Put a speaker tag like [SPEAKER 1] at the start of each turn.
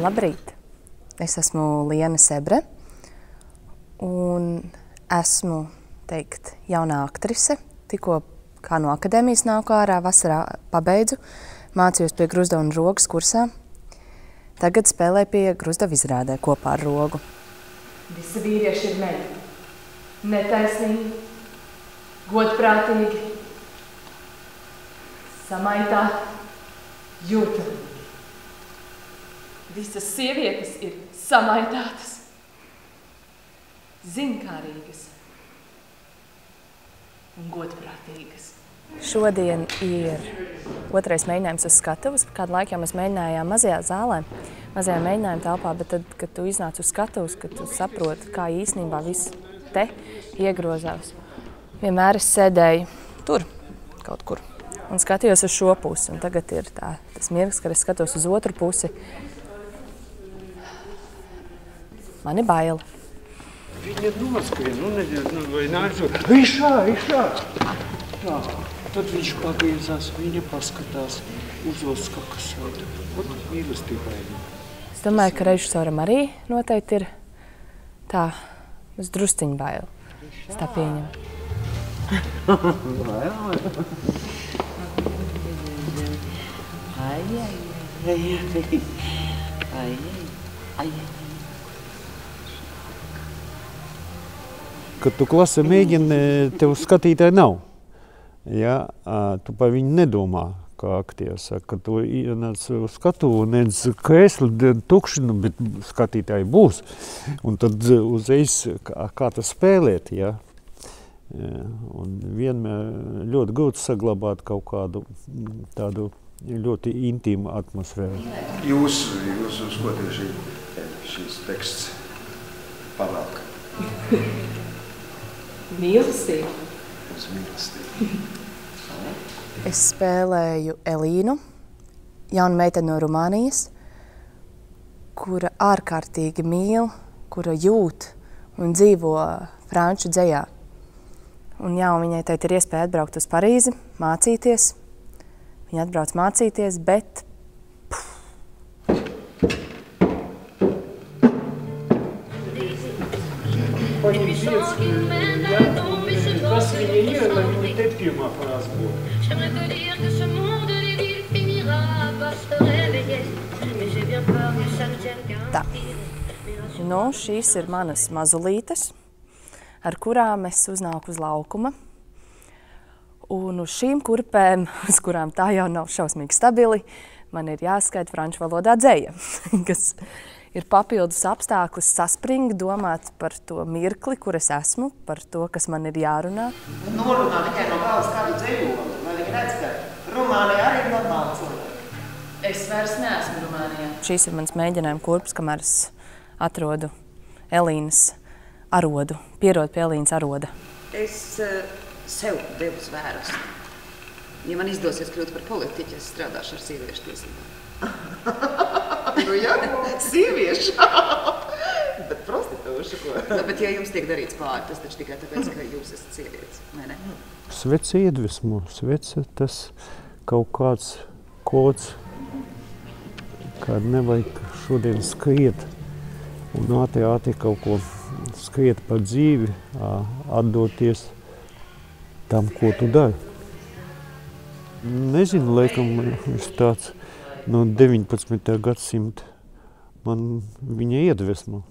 [SPEAKER 1] Labrīt! Es esmu Liene Sebre un esmu, jaunā aktrise. Tikko kā no akadēmijas nāku ārā, vasarā pabeidzu, mācījos pie Gruzdava un Rogas kursā. Tagad spēlēju pie Gruzdava izrādē kopā ar Rogu.
[SPEAKER 2] Visi vīrieši ir meļi. Netaisnīgi, godprātīgi, samaitāti, jūtami. Visas sievietes ir samaitātas, zinkārīgas un godprātīgas.
[SPEAKER 1] Šodien ir otrais mēģinājums uz skatuves. Kādu laiku jau mēs mēģinājām mazajā zālē, mazajā mēģinājuma telpā, bet tad, kad tu iznāc uz skatuves, kad tu saproti, kā īstenībā viss te iegrozās. Vienmēr es sēdēju tur, kaut kur, un skatījos uz šo pusi. Un tagad ir tas mirklis, kad es skatos uz otru pusi. Man ir baila.
[SPEAKER 3] Viņa noskrien, vai nākot, išā! Tā, tad viņš pagriezās, viņa paskatās uz Oskakas vadu. Un mīlestībai.
[SPEAKER 1] Es domāju, ka režisoram arī noteikti ir tā, uz drusciņu baila. Es tā pieņemu.
[SPEAKER 3] Kad tu klasē mēģini, tev skatītāji nav. Ja, tu par viņu nedomā, kā aktieris. Kad tu ienāc uz skatuvu, nedz krēsli tukši, bet skatītāji būs. Un tad uzreiz kā tas spēlēt, ja. Un vienmēr ļoti grūti saglabāt kaut kādu tādu ļoti intīmu atmosfēru.
[SPEAKER 4] Jūs uz ko tieši šīs teksts panāk?
[SPEAKER 2] Mīlestība.
[SPEAKER 4] Uz mīlestību.
[SPEAKER 1] Es spēlēju Elīnu, jaunu meiteni no Rumānijas, kura ārkārtīgi mīl, kura jūt un dzīvo franču dzejā. Un jā, viņai teikt ir iespēja atbraukt uz Parīzi, mācīties. Viņa atbrauc mācīties, bet
[SPEAKER 3] Kas viņa ir, lai viņa te pirmā frāze būtu?
[SPEAKER 1] tā. Nu, šīs ir manas mazulītes, ar kurām es uznāku uz laukuma. Un uz šīm kurpēm, uz kurām tā jau nav šausmīgi stabili, man ir jāskaita franču valodā dzeja, kas ir papildus apstākļus saspringt, domāt par to mirkli, kur es esmu, par to, kas man ir jārunā.
[SPEAKER 5] Norunā tikai no galvas kādu dzejoli, lai viņi redz, ka Rumānijā arī ir normāli cilvēki.
[SPEAKER 2] Es vairs neesmu Rumānijā.
[SPEAKER 1] Šīs ir mans mēģinājuma kurps, kamēr es atrodu Elīnas arodu, pierodu pie Elīnas aroda.
[SPEAKER 6] Es sev devu zvērstu. Ja man izdosies kļūt par politiķi, es strādāšu ar sieviešu tiesībām.
[SPEAKER 5] Nu jā, sieviešu. Bet prostitūšu ko?
[SPEAKER 6] Bet ja jums tiek darīts pāri, tas taču tikai tāpēc, ka jūs esat sievietes, vai ne?
[SPEAKER 3] Svece iedvesmo. Svece tas kaut kāds kods, kad nevajag šodien skriet un ātri kaut ko skriet par dzīvi, atdoties tam, ko tu dari. Nezinu, laikam, viņš tāds no 19. gadsimta man viņa iedvesmo.